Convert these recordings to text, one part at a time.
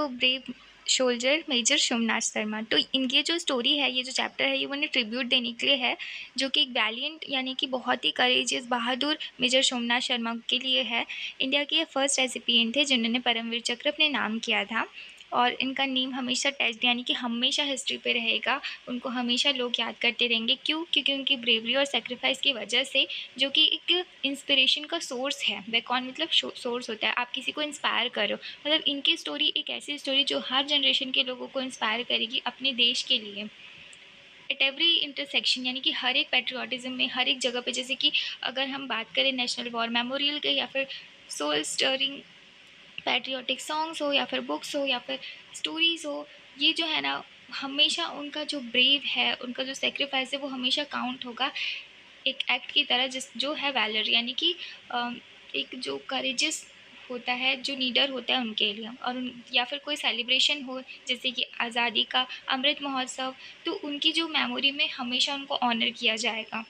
Brave soldier major Somnath Sharma. तो इनकी जो स्टोरी है, ये जो चैप्टर है, ये उन्हें ट्रिब्यूट देने के लिए है, जो कि एक वैलिएंट यानी कि बहुत ही करेजियस बहादुर मेजर सोमनाथ शर्मा के लिए है। इंडिया के ये फर्स्ट रेसिपिएंट थे जिन्होंने परमवीर चक्र अपने नाम किया था, और इनका नेम हमेशा टेस्ट यानी कि हमेशा हिस्ट्री पे रहेगा। उनको हमेशा लोग याद करते रहेंगे। क्यों? क्योंकि उनकी ब्रेवरी और सेक्रीफाइस की वजह से, जो कि एक इंस्पिरेशन का सोर्स है। बेकॉन मतलब सोर्स होता है, आप किसी को इंस्पायर करो। मतलब इनकी स्टोरी एक ऐसी स्टोरी जो हर जनरेशन के लोगों को इंस्पायर करेगी अपने देश के लिए। एट एवरी इंटरसेक्शन यानी कि हर एक पेट्रियाटिज्म में, हर एक जगह पे, जैसे कि अगर हम बात करें नेशनल वॉर मेमोरियल के, या फिर सोल स्टरिंग पैट्रियोटिक सॉन्ग्स हो, या फिर बुक्स हो, या फिर स्टोरीज़ हो, ये जो है ना, हमेशा उनका जो ब्रेव है, उनका जो सेक्रीफाइस है, वो हमेशा काउंट होगा एक एक्ट की तरह, जिस जो है वैलर यानी कि एक जो करेजियस होता है, जो लीडर होता है उनके लिए। और या फिर कोई सेलिब्रेशन हो, जैसे कि आज़ादी का अमृत महोत्सव, तो उनकी जो मेमोरी में हमेशा उनको ऑनर किया जाएगा।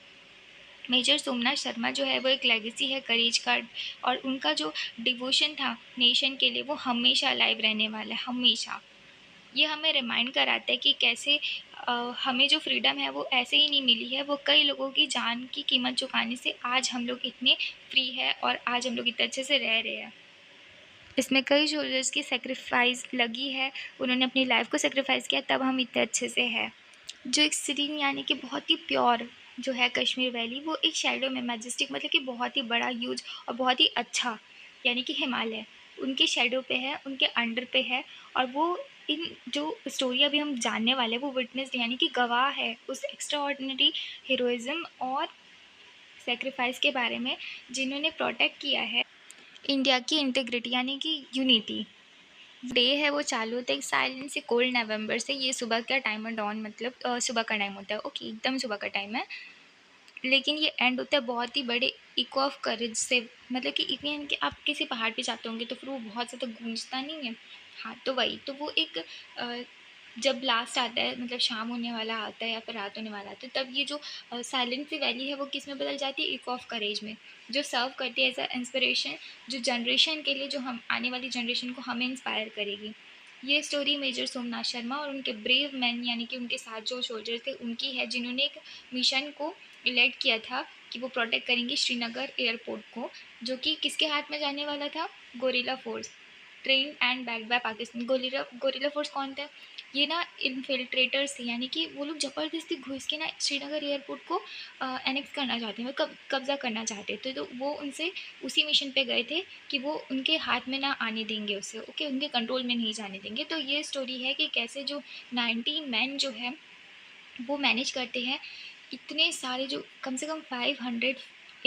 मेजर सोमनाथ शर्मा जो है वो एक लेगेसी है करेज का, और उनका जो डिवोशन था नेशन के लिए, वो हमेशा लाइव रहने वाला है, हमेशा। ये हमें रिमाइंड कराता है कि कैसे हमें जो फ्रीडम है वो ऐसे ही नहीं मिली है, वो कई लोगों की जान की कीमत चुकाने से आज हम लोग इतने फ्री है, और आज हम लोग इतने अच्छे से रह रहे हैं। इसमें कई सोल्जर्स की सेक्रीफाइस लगी है, उन्होंने अपनी लाइफ को सेक्रीफाइस किया, तब हम इतने अच्छे से हैं। जो एक सीरीन यानी कि बहुत ही प्योर जो है कश्मीर वैली, वो एक शैडो में मैजेस्टिक, मतलब कि बहुत ही बड़ा, ह्यूज और बहुत ही अच्छा, यानी कि हिमालय उनके शैडो पे है, उनके अंडर पे है। और वो इन जो स्टोरी अभी हम जानने वाले हैं, वो विटनेस यानी कि गवाह है उस एक्स्ट्रा ऑर्डिनरी हीरोइज्म और सेक्रीफाइस के बारे में, जिन्होंने प्रोटेक्ट किया है इंडिया की इंटीग्रिटी यानी कि यूनिटी। डे है वो चालू होता है साइलेंट से कोल्ड नवंबर से। ये सुबह का टाइम है, डॉन मतलब सुबह का टाइम होता है, ओके, एकदम सुबह का टाइम है। लेकिन ये एंड होता है बहुत ही बड़े इको ऑफ करेज से, मतलब कि इतनी यानी कि आप किसी पहाड़ पे जाते होंगे तो फिर वो बहुत ज़्यादा गूंजता नहीं है। हाँ, तो वही तो वो एक जब लास्ट आता है, मतलब शाम होने वाला आता है या फिर रात होने वाला आता है, तब ये जो साइलेंट सी वैली है वो किस में बदल जाती है? इको ऑफ करेज में, जो सर्व करती है एज अ इंस्पिरेशन, जो जनरेशन के लिए, जो हम आने वाली जनरेशन को हमें इंस्पायर करेगी। ये स्टोरी मेजर सोमनाथ शर्मा और उनके ब्रेव मैन यानी कि उनके साथ जो सोल्जर थे उनकी है, जिन्होंने एक मिशन को लेड किया था कि वो प्रोटेक्ट करेंगे श्रीनगर एयरपोर्ट को, जो कि किसके हाथ में जाने वाला था? Gorilla force, train and backed by Pakistan. Gorilla force कौन थे? ये ना इन्फिल्ट्रेटर्स थे, यानी कि वो लोग ज़बरदस्ती घुस के ना श्रीनगर एयरपोर्ट को एनेक्स करना चाहते हैं, कब्जा करना चाहते थे। तो वो उनसे उसी मिशन पे गए थे कि वो उनके हाथ में ना आने देंगे उसे, ओके, उनके कंट्रोल में नहीं जाने देंगे। तो ये स्टोरी है कि कैसे जो 90 मैन जो है वो मैनेज करते हैं इतने सारे, जो कम से कम 500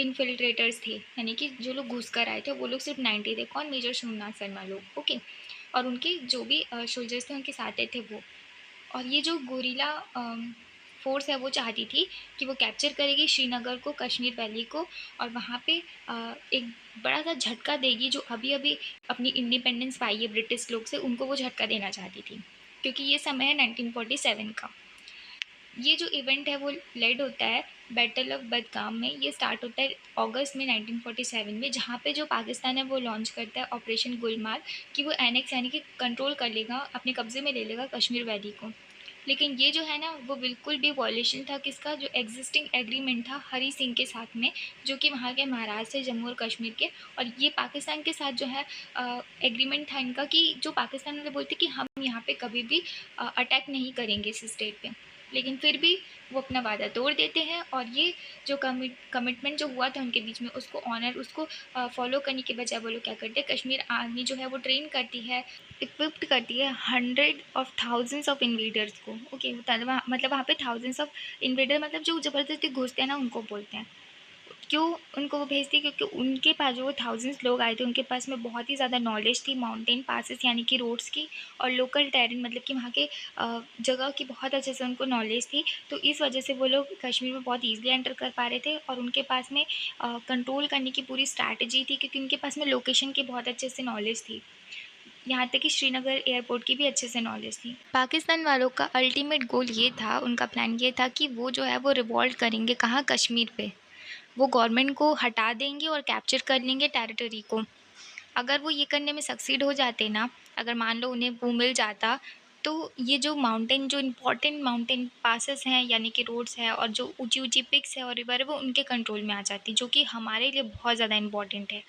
इन्फिल्ट्रेटर्स थे, यानी कि जो लोग घुस कर आए थे वो लोग सिर्फ 90 थे। कौन? मेजर सोमनाथ शर्मा लोग, ओके। और उनके जो भी सोल्जर्स थे उनके साथ थे वो। और ये जो गोरिल्ला फोर्स है वो चाहती थी कि वो कैप्चर करेगी श्रीनगर को, कश्मीर वैली को, और वहाँ पे एक बड़ा सा झटका देगी। जो अभी अभी अपनी इंडिपेंडेंस पाई है ब्रिटिश लोग से, उनको वो झटका देना चाहती थी, क्योंकि ये समय है 1947 का। ये जो इवेंट है वो लेड होता है बैटल ऑफ बदगाम में। ये स्टार्ट होता है अगस्त में 1947 में, जहाँ पे जो पाकिस्तान है वो लॉन्च करता है ऑपरेशन गुलमार्ग, कि वो एनेक्स यानी कि कंट्रोल कर लेगा, अपने कब्जे में ले लेगा कश्मीर वैली को। लेकिन ये जो है ना, वो बिल्कुल भी वॉयलेशन था किसका? जो एग्जिस्टिंग एग्रीमेंट था हरी सिंह के साथ में, जो कि वहाँ के महाराज थे जम्मू और कश्मीर के। और ये पाकिस्तान के साथ जो है एग्रीमेंट था इनका, कि जो पाकिस्तान वाले बोलते कि हम यहाँ पे कभी भी अटैक नहीं करेंगे इस स्टेट पे, लेकिन फिर भी वो अपना वादा तोड़ देते हैं। और ये जो कमिटमेंट जो हुआ था उनके बीच में, उसको ऑनर, उसको फॉलो करने के बजाय वो लोग क्या करते हैं? कश्मीर आर्मी जो है वो ट्रेन करती है, इक्विप्ड करती है hundred of thousands of invaders को, ओके। मतलब वहाँ पे थाउजेंड्स ऑफ इन्वेडर, मतलब जो ज़बरदस्ती घुसते हैं ना, उनको बोलते हैं। क्यों उनको वो भेजती है? क्योंकि उनके पास जो थाउजेंड्स लोग आए थे, उनके पास में बहुत ही ज़्यादा नॉलेज थी माउंटेन पासेस यानी कि रोड्स की, और लोकल टेरेन मतलब कि वहाँ के जगह की बहुत अच्छे से उनको नॉलेज थी। तो इस वजह से वो लोग कश्मीर में बहुत ईजिली एंटर कर पा रहे थे, और उनके पास में कंट्रोल करने की पूरी स्ट्रैटेजी थी, क्योंकि उनके पास में लोकेशन की बहुत अच्छे से नॉलेज थी। यहाँ तक कि श्रीनगर एयरपोर्ट की भी अच्छे से नॉलेज थी। पाकिस्तान वालों का अल्टीमेट गोल ये था, उनका प्लान ये था कि वो जो है वो रिवॉल्ट करेंगे कहाँ? कश्मीर पे। वो गवर्नमेंट को हटा देंगे और कैप्चर कर लेंगे टेरिटरी को। अगर वो ये करने में सक्सीड हो जाते ना, अगर मान लो उन्हें वो मिल जाता, तो ये जो इम्पोर्टेंट माउंटेन पासेस हैं यानी कि रोड्स हैं और जो ऊँची-ऊँची पिक्स है और रिवर है वो उनके कंट्रोल में आ जाती, जो कि हमारे लिए बहुत ज़्यादा इम्पोर्टेंट है।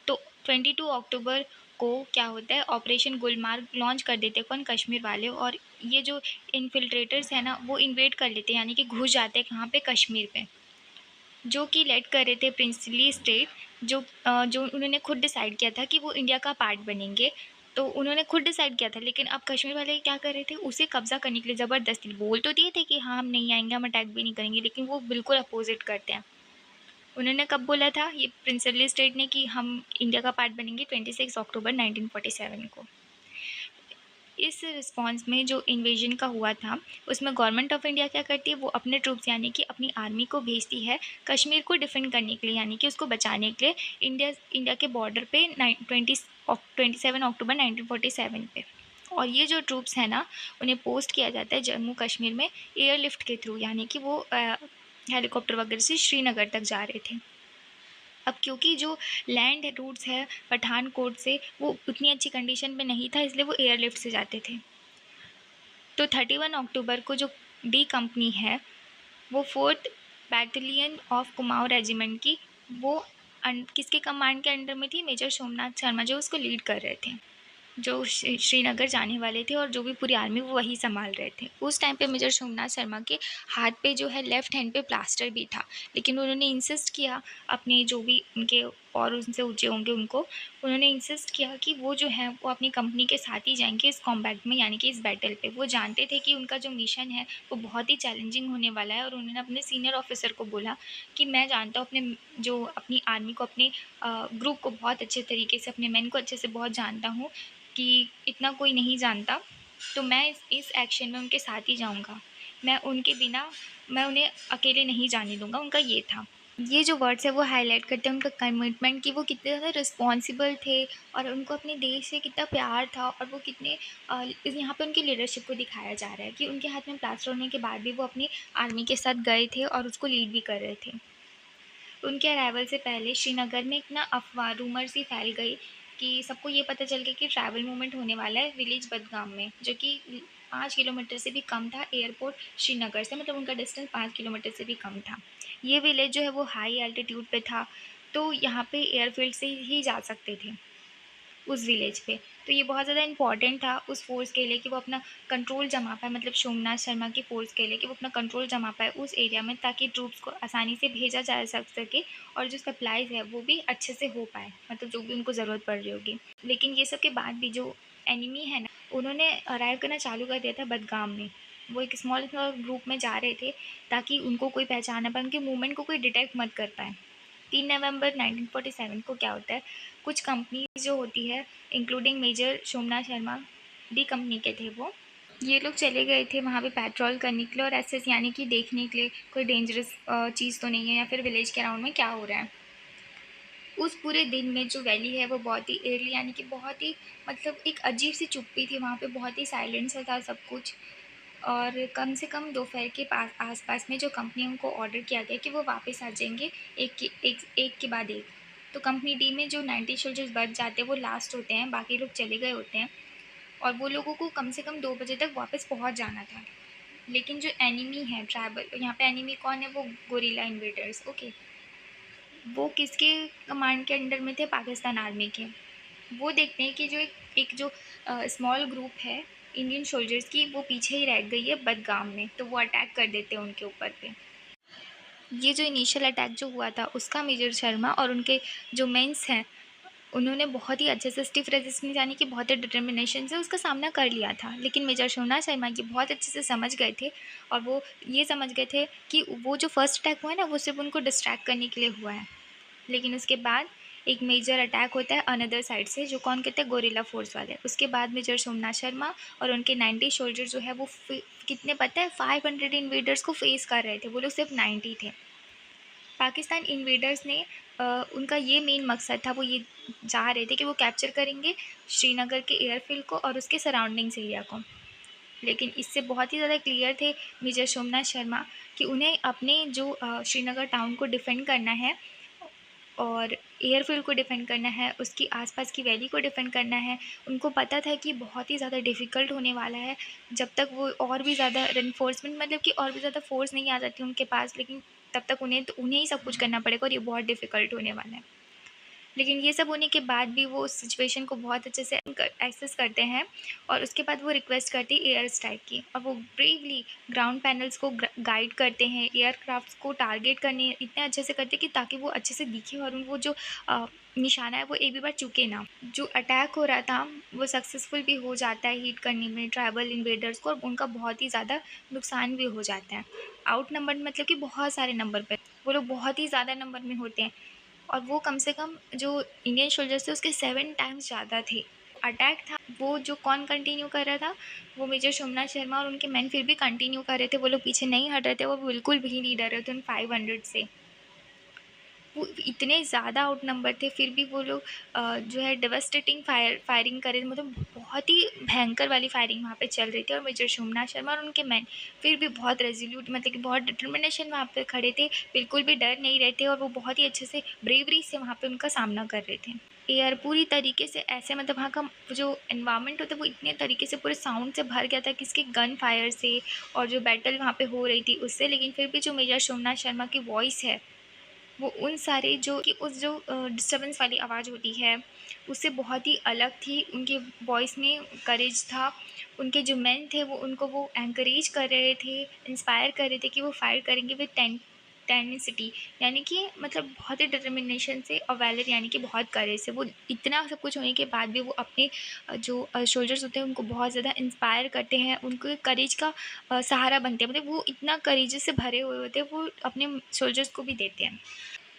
तो 22 अक्टूबर को क्या होता है, ऑपरेशन गुलमार्ग लॉन्च कर देते हैं कौन, कश्मीर वाले। और ये जो इन्फिल्ट्रेटर्स हैं ना, वो इन्वेड कर लेते हैं यानी कि घुस जाते हैं कहाँ पे, कश्मीर पे। जो कि लेड कर रहे थे प्रिंसली स्टेट, जो उन्होंने खुद डिसाइड किया था कि वो इंडिया का पार्ट बनेंगे। तो उन्होंने खुद डिसाइड किया था, लेकिन अब कश्मीर वाले क्या कर रहे थे, उसे कब्ज़ा करने के लिए ज़बरदस्ती बोल तो दिए थे कि हाँ, हम नहीं आएँगे, हम अटैक भी नहीं करेंगे, लेकिन वो बिल्कुल अपोज़िट करते हैं। उन्होंने कब बोला था ये प्रिंसली स्टेट ने कि हम इंडिया का पार्ट बनेंगे, 26 अक्टूबर 1947 को। इस रिस्पॉन्स में जो इन्वेजन का हुआ था, उसमें गवर्नमेंट ऑफ इंडिया क्या करती है, वो अपने ट्रूप्स यानी कि अपनी आर्मी को भेजती है कश्मीर को डिफेंड करने के लिए, यानी कि उसको बचाने के लिए इंडिया के बॉर्डर पे 27 अक्टूबर 1947 पे। और ये जो ट्रूप्स हैं ना, उन्हें पोस्ट किया जाता है जम्मू कश्मीर में एयरलिफ्ट के थ्रू, यानी कि वो हेलीकॉप्टर वगैरह से श्रीनगर तक जा रहे थे। अब क्योंकि जो लैंड रूट्स है पठानकोट से, वो उतनी अच्छी कंडीशन में नहीं था, इसलिए वो एयरलिफ्ट से जाते थे। तो 31 अक्टूबर को जो डी कंपनी है, वो 4th battalion of Kumaon regiment की, वो किसके कमांड के अंडर में थी, मेजर सोमनाथ शर्मा जो उसको लीड कर रहे थे, जो श्रीनगर जाने वाले थे, और जो भी पूरी आर्मी वो वही संभाल रहे थे। उस टाइम पे मेजर सोमनाथ शर्मा के हाथ पे जो है लेफ्ट हैंड पे प्लास्टर भी था, लेकिन उन्होंने इंसिस्ट किया, अपने जो भी उनके और उनसे ऊँचे होंगे उनको, उन्होंने इंसिस्ट किया कि वो जो है वो अपनी कंपनी के साथ ही जाएँगे इस कॉम्बैट में, यानी कि इस बैटल पे। वो जानते थे कि उनका जो मिशन है वो बहुत ही चैलेंजिंग होने वाला है, और उन्होंने अपने सीनियर ऑफिसर को बोला कि मैं जानता हूँ अपनी आर्मी को, अपने ग्रुप को बहुत अच्छे तरीके से, अपने मैन को अच्छे से बहुत जानता हूँ कि इतना कोई नहीं जानता, तो मैं इस एक्शन में उनके साथ ही जाऊँगा। मैं उन्हें अकेले नहीं जाने दूँगा, उनका ये था। ये जो वर्ड्स है वो हाइलाइट करते हैं उनका कमिटमेंट, कि वो कितने ज़्यादा रिस्पॉन्सिबल थे और उनको अपने देश से कितना प्यार था, और वो कितने यहाँ पे उनकी लीडरशिप को दिखाया जा रहा है कि उनके हाथ में प्लास्टर होने के बाद भी वो अपनी आर्मी के साथ गए थे और उसको लीड भी कर रहे थे। उनके अराइवल से पहले श्रीनगर में एक ना अफ़वाह रूमर सी फैल गई कि सबको ये पता चल गया कि ट्रैवल मूवमेंट होने वाला है विलेज बदगाम में, जो कि 5 किलोमीटर से भी कम था एयरपोर्ट श्रीनगर से, मतलब उनका डिस्टेंस 5 किलोमीटर से भी कम था। ये विलेज जो है वो हाई एल्टीट्यूड पे था, तो यहाँ पे एयरफील्ड से ही जा सकते थे उस विलेज पे। तो ये बहुत ज़्यादा इम्पॉर्टेंट था उस फ़ोर्स के लिए कि वो अपना कंट्रोल जमा पाए, मतलब सोमनाथ शर्मा की फ़ोर्स के लिए कि वो अपना कंट्रोल जमा पाए उस एरिया में, ताकि ट्रूप्स को आसानी से भेजा जा सके और जो सप्लाइज़ है वो भी अच्छे से हो पाए, मतलब जो भी उनको ज़रूरत पड़ रही होगी। लेकिन ये सब के बाद भी जो एनिमी है ना, उन्होंने अराइव करना चालू कर दिया था बडगाम में। वो एक स्मॉल ग्रुप में जा रहे थे ताकि उनको कोई पहचान ना पाए, उनके मूवमेंट को कोई डिटेक्ट मत कर पाए। 3 नवंबर 1947 को क्या होता है, कुछ कंपनीज जो होती है including major Somnath Sharma, D company के थे वो, ये लोग चले गए थे वहाँ पे पेट्रोल करने के लिए और एसेस यानी कि देखने के लिए कोई डेंजरस चीज़ तो नहीं है या फिर विलेज के अराउंड में क्या हो रहा है। उस पूरे दिन में जो वैली है वो बहुत ही एयरली, यानी कि बहुत ही, मतलब एक अजीब सी चुप्पी थी वहाँ पे, बहुत ही साइलेंस था सब कुछ। और कम से कम दोपहर के पास आसपास में जो कंपनियों को ऑर्डर किया गया कि वो वापस आ जाएंगे एक के बाद एक। तो कंपनी डी में जो 90 सोल्जर्स बच जाते हैं वो लास्ट होते हैं, बाकी लोग चले गए होते हैं, और वो लोगों को कम से कम 2 बजे तक वापस पहुंच जाना था। लेकिन जो एनिमी है ट्राइबल, यहाँ पे एनिमी कौन है, वो गोरिल्ला इन्वेडर्स, ओके, वो किसके कमांड के अंडर में थे, पाकिस्तान आर्मी के। वो देखते हैं कि जो एक जो स्मॉल ग्रुप है इंडियन सोल्जर्स की, वो पीछे ही रह गई है बदगाम में, तो वो अटैक कर देते हैं उनके ऊपर पे। ये जो इनिशियल अटैक जो हुआ था उसका मेजर शर्मा और उनके जो मेंस हैं, उन्होंने बहुत ही अच्छे से स्टिफ रेजिस्टेंस यानी कि बहुत ही डिटर्मिनेशन से उसका सामना कर लिया था। लेकिन मेजर सोमनाथ शर्मा ये बहुत अच्छे से समझ गए थे, और वो ये समझ गए थे कि वो जो फर्स्ट अटैक हुआ है ना, वो सिर्फ उनको डिस्ट्रैक्ट करने के लिए हुआ है। लेकिन उसके बाद एक मेजर अटैक होता है अनदर साइड से, जो कौन कहते हैं, गोरिल्ला फोर्स वाले। उसके बाद मेजर सोमनाथ शर्मा और उनके 90 सोल्जर जो है वो कितने पता है, 500 इन्वेडर्स को फेस कर रहे थे, वो लोग सिर्फ 90 थे। पाकिस्तान इन्वेडर्स ने उनका ये मेन मकसद था, वो ये चाह रहे थे कि वो कैप्चर करेंगे श्रीनगर के एयरफील्ड को और उसके सराउंडिंग्स एरिया को। लेकिन इससे बहुत ही ज़्यादा क्लियर थे मेजर सोमनाथ शर्मा कि उन्हें अपने जो श्रीनगर टाउन को डिफेंड करना है, और एयरफील्ड को डिफेंड करना है, उसकी आसपास की वैली को डिफेंड करना है। उनको पता था कि बहुत ही ज़्यादा डिफ़िकल्ट होने वाला है, जब तक वो और भी ज़्यादा रेनफोर्समेंट मतलब कि और भी ज़्यादा फ़ोर्स नहीं आ जाती उनके पास, लेकिन तब तक उन्हें ही सब कुछ करना पड़ेगा और ये बहुत डिफ़िकल्ट होने वाला है। लेकिन ये सब होने के बाद भी वो उस सिचुएशन को बहुत अच्छे से एक्सेस करते हैं और उसके बाद वो रिक्वेस्ट करते हैं एयर स्ट्राइक की, और वो ब्रेवली ग्राउंड पैनल्स को गाइड करते हैं, एयरक्राफ्ट्स को टारगेट करने इतने अच्छे से करते हैं कि ताकि वो अच्छे से दिखे और वो जो निशाना है वो एक भी बार चुके ना। जो अटैक हो रहा था वो सक्सेसफुल भी हो जाता है हिट करने में ट्राइबल इन्वेडर्स को, और उनका बहुत ही ज़्यादा नुकसान भी हो जाता है। आउट नंबर मतलब कि बहुत सारे नंबर पर वो लोग बहुत ही ज़्यादा नंबर में होते हैं, और वो कम से कम जो इंडियन सोल्जर्स थे उसके 7 टाइम्स ज़्यादा थे। अटैक था वो जो कौन कंटिन्यू कर रहा था, वो मेजर सोमनाथ शर्मा और उनके मैन फिर भी कंटिन्यू कर रहे थे, वो लोग पीछे नहीं हट रहे थे, वो बिल्कुल भी नहीं डर रहे थे उन 500 से। वो इतने ज़्यादा आउट नंबर थे, फिर भी वो लोग जो है डेवास्टेटिंग फायरिंग कर रहे थे, मतलब बहुत ही भयंकर वाली फायरिंग वहाँ पे चल रही थी, और मेजर सोमनाथ शर्मा और उनके मैन फिर भी बहुत रेजोल्यूट मतलब कि बहुत डिटर्मिनेशन वहाँ पे खड़े थे, बिल्कुल भी डर नहीं रहे थे, और वो बहुत ही अच्छे से ब्रेवरी से वहाँ पे उनका सामना कर रहे थे। एयर पूरी तरीके से ऐसे मतलब वहाँ का जो एनवायरनमेंट होता है वो इतने तरीके से पूरे साउंड से भर गया था, किसके गन फायर से और जो बैटल वहाँ पे हो रही थी उससे, लेकिन फिर भी जो मेजर सोमनाथ शर्मा की वॉइस है वो उन सारे जो कि उस जो डिस्टर्बेंस वाली आवाज़ होती है उससे बहुत ही अलग थी। उनके वॉइस में करेज था, उनके जो मेन थे वो उनको वो एनकरेज कर रहे थे, इंस्पायर कर रहे थे कि वो फायर करेंगे विद टेनेसिटी, यानी कि मतलब बहुत ही डिटर्मिनेशन से, और वैलर यानी कि बहुत करेज से। वो इतना सब कुछ होने के बाद भी वो अपने जो सोल्जर्स होते हैं उनको बहुत ज़्यादा इंस्पायर करते हैं, उनको करेज का सहारा बनते हैं, मतलब वो इतना करेज से भरे हुए होते हैं, वो अपने सोल्जर्स को भी देते हैं।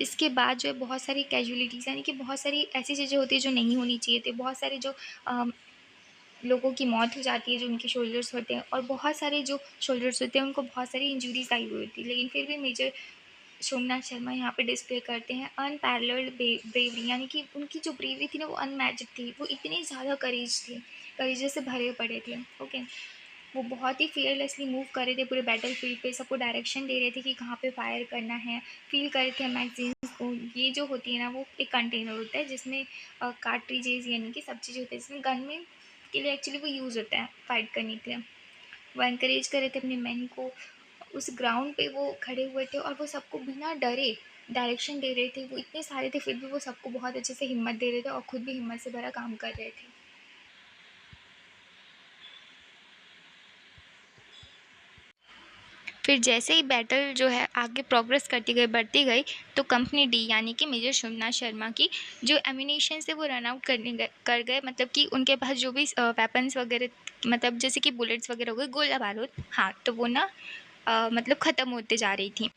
इसके बाद जो है बहुत सारी कैजुअलिटीज़ यानी कि बहुत सारी ऐसी चीज़ें होती हैं जो नहीं होनी चाहिए थी। बहुत सारे जो लोगों की मौत हो जाती है जो उनके शोल्डर्स होते हैं, और बहुत सारे जो शोल्डर्स होते हैं उनको बहुत सारी इंजरीज़ आई हुई होती है। लेकिन फिर भी मेजर सोमनाथ शर्मा यहाँ पे डिस्प्ले करते हैं अनपैरेलल्ड ब्रेवरी, यानी कि उनकी जो ब्रेवरी थी ना वो अनमैच्ड थी। वो इतने ज़्यादा करेज से भरे पड़े थे। ओके, वो बहुत ही फियरलेसली मूव कर रहे थे पूरे बैटल फील्ड पे, सबको डायरेक्शन दे रहे थे कि कहाँ पे फायर करना है, फील कर रहे थे मैगजीन्स को। ये जो होती है ना वो एक कंटेनर होता है जिसमें कार्ट्रिजेज यानी कि सब चीज़ें होती है, जिसमें गन में के लिए एक्चुअली वो यूज़ होता है फाइट करने के लिए। वो एनकरेज कर रहे थे अपने मैन को, उस ग्राउंड पे वो खड़े हुए थे और वो सबको बिना डरे डायरेक्शन दे रहे थे। वो इतने सारे थे फिर भी वो सबको बहुत अच्छे से हिम्मत दे रहे थे और खुद भी हिम्मत से भरा काम कर रहे थे। फिर जैसे ही बैटल जो है आगे प्रोग्रेस करती गई बढ़ती गई, तो कंपनी डी यानी कि मेजर सोमनाथ शर्मा की जो एम्यूनेशन से वो रन आउट कर गए, मतलब कि उनके पास जो भी वेपन्स वगैरह मतलब जैसे कि बुलेट्स वगैरह हो गए, गोला बारूद, हाँ, तो वो ना मतलब ख़त्म होते जा रही थी।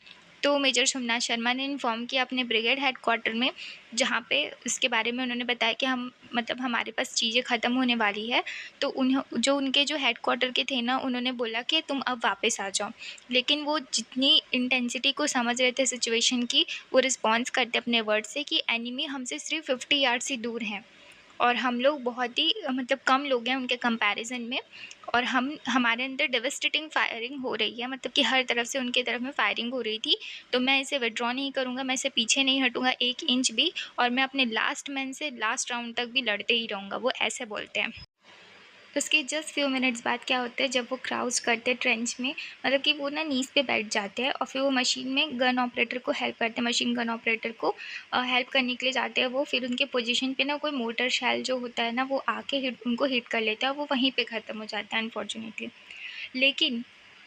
तो मेजर सोमनाथ शर्मा ने इन्फॉर्म किया अपने ब्रिगेड हेडक्वार्टर में, जहाँ पे इसके बारे में उन्होंने बताया कि हम मतलब हमारे पास चीज़ें ख़त्म होने वाली है। तो जो उनके जो हेडक्वार्टर के थे ना, उन्होंने बोला कि तुम अब वापस आ जाओ। लेकिन वो जितनी इंटेंसिटी को समझ रहे थे सिचुएशन की, वो रिस्पॉन्स करते अपने वर्ड से कि एनिमी हमसे सिर्फ 50 यार्ड से दूर हैं, और हम लोग बहुत ही मतलब कम लोग हैं उनके कंपैरिजन में, और हमारे अंदर डेवास्टेटिंग फायरिंग हो रही है, मतलब कि हर तरफ से उनके तरफ में फायरिंग हो रही थी। तो मैं इसे विड्रॉ नहीं करूँगा, मैं इसे पीछे नहीं हटूँगा 1 इंच भी, और मैं अपने लास्ट मैन से लास्ट राउंड तक भी लड़ते ही रहूँगा, वो ऐसे बोलते हैं। उसके जस्ट फ्यू मिनट्स बाद क्या होता है, जब वो क्राउच करते हैं ट्रेंच में, मतलब कि वो ना नीज़ पे बैठ जाते हैं, और फिर वो मशीन में गन ऑपरेटर को हेल्प करते हैं, मशीन गन ऑपरेटर को हेल्प करने के लिए जाते हैं वो। फिर उनके पोजीशन पे ना कोई मोटर शेल जो होता है ना वो आके उनको हिट कर लेता है, वो वहीं पे ख़त्म हो जाता है अनफॉर्चुनेटली। लेकिन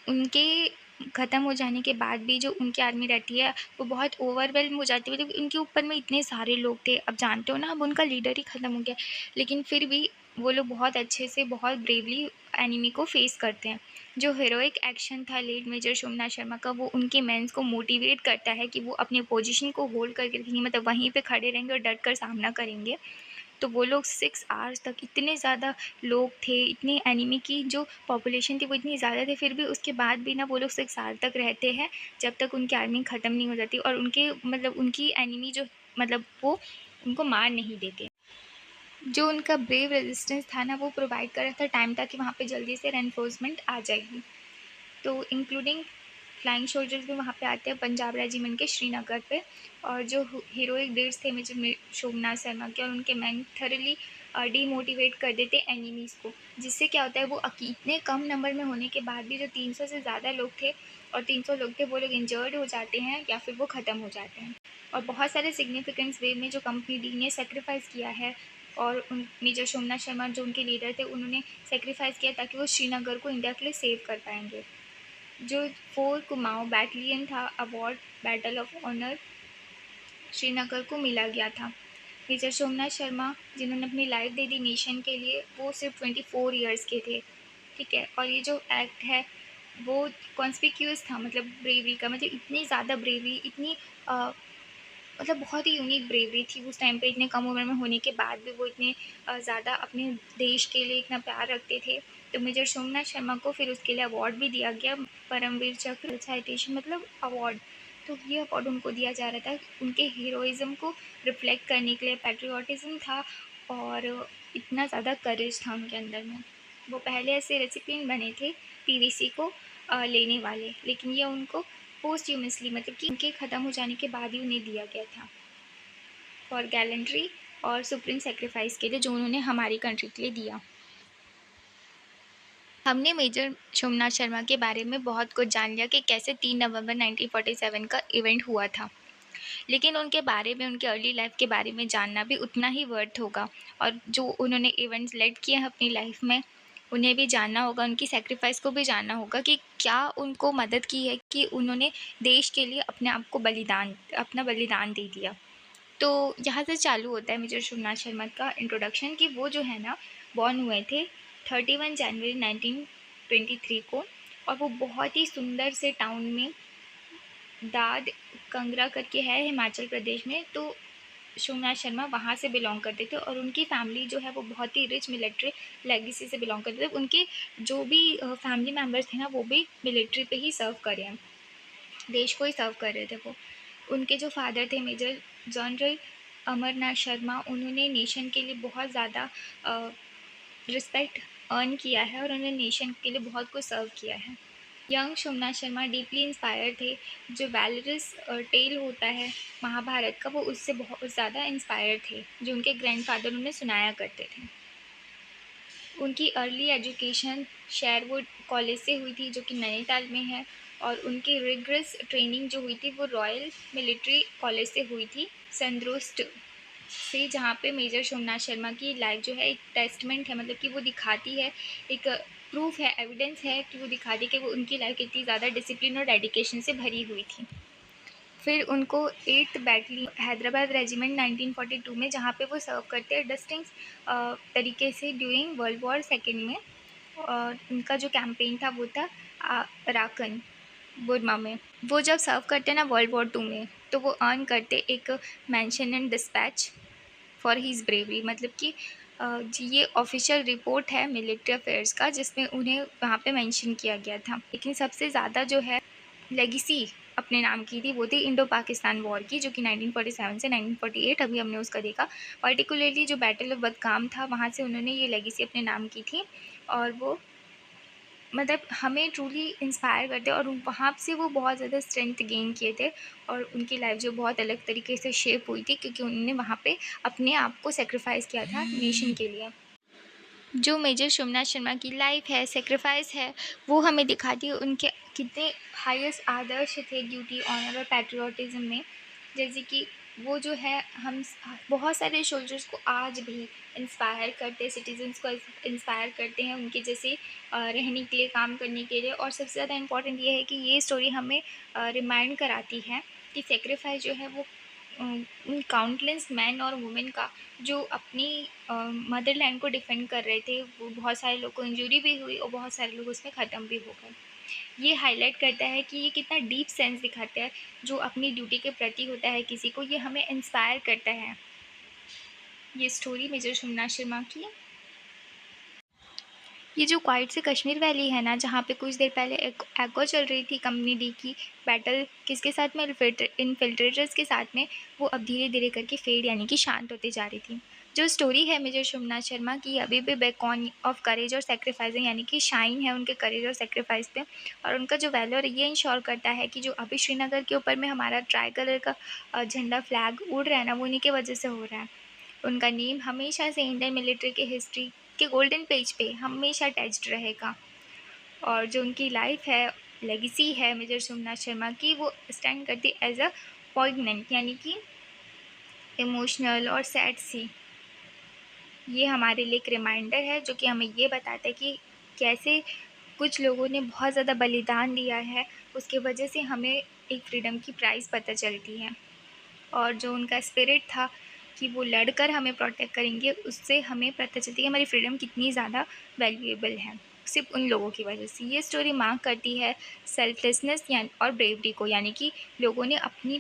उनके ख़त्म हो जाने के बाद भी जो उनकी आर्मी रहती है वो बहुत ओवरवेल्म हो जाती है, मतलब उनके ऊपर में इतने सारे लोग थे। अब जानते हो ना, अब उनका लीडर ही ख़त्म हो गया, लेकिन फिर भी वो लोग बहुत अच्छे से बहुत ब्रेवली एनिमी को फेस करते हैं। जो हीरोइक एक्शन था लेट मेजर सोमनाथ शर्मा का, वो उनके मेंस को मोटिवेट करता है कि वो अपने पोजीशन को होल्ड करके रखेंगे, मतलब वहीं पे खड़े रहेंगे और डट कर सामना करेंगे। तो वो लोग 6 आवर्स तक, इतने ज़्यादा लोग थे, इतनी एनिमी की जो पॉपुलेशन थी वो इतनी ज़्यादा थी, फिर भी उसके बाद भी ना वो लोग 6 आवर तक रहते हैं, जब तक उनकी आर्मी ख़त्म नहीं हो जाती, और उनके मतलब उनकी एनिमी जो मतलब वो उनको मार नहीं देते। जो उनका ब्रेव रेजिस्टेंस था ना वो प्रोवाइड कर रहा था टाइम, ताकि वहाँ पे जल्दी से रेनफोर्समेंट आ जाएगी। तो इंक्लूडिंग फ्लाइंग सोल्जर्स भी वहाँ पे आते हैं पंजाब रेजिमेंट के श्रीनगर पे, और जो हीरोइक डेट्स थे मेजर शोभनाथ शर्मा के, और उनके मैन थरली डीमोटिवेट कर देते एनिमीज़ को, जिससे क्या होता है वो इतने कम नंबर में होने के बाद भी जो 300 से ज़्यादा लोग थे, और 300 लोग थे, वो लोग इंजर्ड हो जाते हैं या फिर वो ख़त्म हो जाते हैं। और बहुत सारे सिग्निफिकेंस वे में जो कंपनी डी ने सेक्रीफाइस किया है, और उन मेजर शोभनाथ शर्मा जो उनके लीडर थे, उन्होंने सेक्रीफाइस किया ताकि वो श्रीनगर को इंडिया के लिए सेव कर पाएंगे। जो 4 कुमाऊँ बैटलियन था, award battle of honour Srinagar को मिला गया था। मेजर शोभनाथ शर्मा जिन्होंने अपनी लाइफ दे दी नेशन के लिए, वो सिर्फ 24 ईयर्स के थे, ठीक है। और ये जो एक्ट है वो कॉन्स्पिक्यूअस था, मतलब ब्रेवरी का, मतलब इतनी ज़्यादा ब्रेवरी, इतनी मतलब बहुत ही यूनिक ब्रेवरी थी उस टाइम पे, इतने कम उम्र में होने के बाद भी वो इतने ज़्यादा अपने देश के लिए इतना प्यार रखते थे। तो मेजर सोमनाथ शर्मा को फिर उसके लिए अवार्ड भी दिया गया, परमवीर चक्र साइटेशन मतलब अवार्ड। तो ये अवार्ड उनको दिया जा रहा था उनके हीरोइज़्म को रिफ्लेक्ट करने के लिए, पैट्रियोटिज़म था और इतना ज़्यादा करेज था उनके अंदर में। वो पहले ऐसे रेसिपिएंट बने थे पीवीसी को लेने वाले, लेकिन ये उनको पोस्ट्यूमसली, मतलब कि उनके ख़त्म हो जाने के बाद ही उन्हें दिया गया था फॉर गैलेंट्री और सुप्रीम सेक्रीफाइस के लिए जो उन्होंने हमारी कंट्री के लिए दिया। हमने मेजर शोभनाथ शर्मा के बारे में बहुत कुछ जान लिया कि कैसे 3 नवंबर 1947 का इवेंट हुआ था, लेकिन उनके बारे में, उनके अर्ली लाइफ के बारे में जानना भी उतना ही वर्थ होगा। और जो उन्होंने इवेंट्स लेड किए हैं अपनी लाइफ में, उन्हें भी जानना होगा, उनकी सेक्रीफाइस को भी जानना होगा कि क्या उनको मदद की है कि उन्होंने देश के लिए अपने आप को अपना बलिदान दे दिया। तो यहाँ से चालू होता है मेजर शिवनाथ शर्मा का इंट्रोडक्शन कि वो जो है ना, बॉर्न हुए थे 31 जनवरी 1923 को, और वो बहुत ही सुंदर से टाउन में दाद कंगरा करके है हिमाचल प्रदेश में। तो शिवनाथ शर्मा वहाँ से बिलोंग करते थे, और उनकी फैमिली जो है वो बहुत ही रिच मिलिट्री लेगेसी से बिलोंग करते थे। उनके जो भी फैमिली मेम्बर्स थे ना, वो भी मिलिट्री पे ही सर्व कर रहे हैं, देश को ही सर्व कर रहे थे वो। उनके जो फादर थे मेजर जनरल अमरनाथ शर्मा, उन्होंने नेशन के लिए बहुत ज़्यादा रिस्पेक्ट अर्न किया है, और उन्होंने नेशन के लिए बहुत कुछ सर्व किया है। Young Shivnath Sharma deeply inspire थे। जो वैलरस टेल होता है महाभारत का, वो उससे बहुत ज़्यादा इंस्पायर थे, जो उनके ग्रैंडफादर उन्हें सुनाया करते थे। उनकी अर्ली एजुकेशन शेरवुड कॉलेज से हुई थी, जो कि नैनीताल में है, और उनकी रिग्रेस ट्रेनिंग जो हुई थी वो रॉयल मिलिट्री कॉलेज से हुई थी संद्रुस्ट से, जहाँ पे मेजर सोमनाथ शर्मा की लाइफ जो है एक टेस्टमेंट है, मतलब कि वो दिखाती है, एक प्रूफ है, एविडेंस है कि वो दिखाती है कि वो उनकी लाइफ कितनी ज़्यादा डिसिप्लिन और डेडिकेशन से भरी हुई थी। फिर उनको 8th बैटलियन हैदराबाद रेजिमेंट 1942 में, जहाँ पे वो सर्व करते हैं डिस्टिंक्ट तरीके से ड्यूरिंग वर्ल्ड वॉर सेकेंड में, और उनका जो कैंपेन था वो था अराकन बुर्मा में। वो जब सर्व करते हैं ना वर्ल्ड वॉर 2 में, तो वो अर्न करते एक mention and dispatch for his bravery, मतलब कि जी ये ऑफिशियल रिपोर्ट है मिलिट्री अफेयर्स का, जिसमें उन्हें वहाँ पे मेंशन किया गया था। लेकिन सबसे ज़्यादा जो है लेगेसी अपने नाम की थी, वो थी इंडो पाकिस्तान वॉर की, जो कि 1947 से 1948, अभी हमने उसका देखा। पर्टिकुलरली जो बैटल ऑफ बदगाम था, वहाँ से उन्होंने ये लेगेसी अपने नाम की थी, और वो मतलब हमें ट्रूली इंस्पायर करते, और वहाँ से वो बहुत ज़्यादा स्ट्रेंथ गेन किए थे, और उनकी लाइफ जो बहुत अलग तरीके से शेप हुई थी, क्योंकि उन्होंने वहाँ पे अपने आप को सेक्रीफाइस किया था नेशन के लिए। जो मेजर शिवनाथ शर्मा की लाइफ है, सेक्रीफाइस है, वो हमें दिखाती है उनके कितने हाईएस्ट आदर्श थे ड्यूटी, ऑनर और पैट्रियोटिज्म में। जैसे कि वो जो है, हम बहुत सारे सोल्जर्स को आज भी इंस्पायर करते हैं, सिटीजन्स को इंस्पायर करते हैं उनके जैसे रहने के लिए, काम करने के लिए। और सबसे ज़्यादा इम्पॉर्टेंट ये है कि ये स्टोरी हमें रिमाइंड कराती है कि सेक्रीफाइस जो है वो उन काउंटलेस मैन और वुमेन का, जो अपनी मदरलैंड को डिफेंड कर रहे थे, वो बहुत सारे लोग को इंजरी भी हुई और बहुत सारे लोग उसमें ख़त्म भी हो गए। ये हाईलाइट करता है कि ये कितना डीप सेंस दिखाता है जो अपनी ड्यूटी के प्रति होता है किसी को, ये हमें इंस्पायर करता है। ये स्टोरी मेजर शिवनाथ शर्मा की। ये जो क्वाइट से कश्मीर वैली है ना, जहाँ पे कुछ देर पहले एक एगो चल रही थी कंपनी डी की बैटल किसके साथ में, इनफिल्ट्रेटर्स के साथ में, वो अब धीरे धीरे करके फेड यानी कि शांत होती जा रही थी। जो स्टोरी है मेजर शिवनाथ शर्मा की, अभी भी बेकॉन ऑफ करेज और सेक्रीफाइसिंग यानी कि शाइन है उनके करेज और सेक्रीफाइस पे। और उनका जो वैल्यूर ये इंश्योर करता है कि जो अभी श्रीनगर के ऊपर में हमारा ट्राई कलर का झंडा फ्लैग उड़ रहा है ना, वो उन्हीं की वजह से हो रहा है। उनका नेम हमेशा से इंडियन मिलिट्री के हिस्ट्री के गोल्डन पेज पे हमेशा अटैच्ड रहेगा। और जो उनकी लाइफ है, लेगेसी है मेजर शिवनाथ शर्मा की, वो स्टैंड करती एज अ पॉइगनेंट यानी कि इमोशनल और सैड सी। ये हमारे लिए एक रिमाइंडर है जो कि हमें ये बताता है कि कैसे कुछ लोगों ने बहुत ज़्यादा बलिदान दिया है, उसकी वजह से हमें एक फ्रीडम की प्राइस पता चलती है। और जो उनका स्पिरिट था कि वो लड़कर हमें प्रोटेक्ट करेंगे, उससे हमें पता चलती है कि हमारी फ्रीडम कितनी ज़्यादा वैल्यूएबल है, सिर्फ उन लोगों की वजह से। ये स्टोरी मार्क करती है सेल्फलेसनेस यानी और ब्रेवरी को, यानी कि लोगों ने अपनी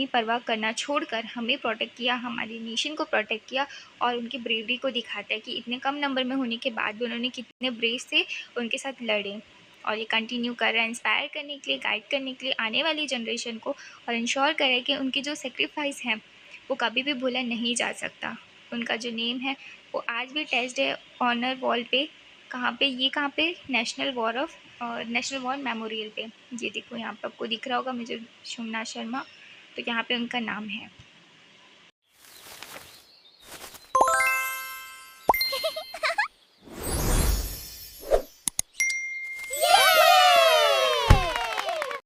परवाह करना छोड़कर हमें प्रोटेक्ट किया, हमारी नेशन को प्रोटेक्ट किया। और उनकी ब्रेवरी को दिखाता है कि इतने कम नंबर में होने के बाद भी उन्होंने कितने ब्रेव से उनके साथ लड़े। और ये कंटिन्यू कर रहा है इंस्पायर करने के लिए, गाइड करने के लिए आने वाली जनरेशन को, और इंश्योर करे कि उनकी जो सेक्रीफाइस है वो कभी भी भूला नहीं जा सकता। उनका जो नेम है वो आज भी टेस्ट है ऑनर वॉल पे। कहाँ पे नेशनल वॉर मेमोरियल पे। ये देखो यहाँ पे आपको दिख रहा होगा मेजर शिवनाथ शर्मा, तो यहाँ पे उनका नाम है।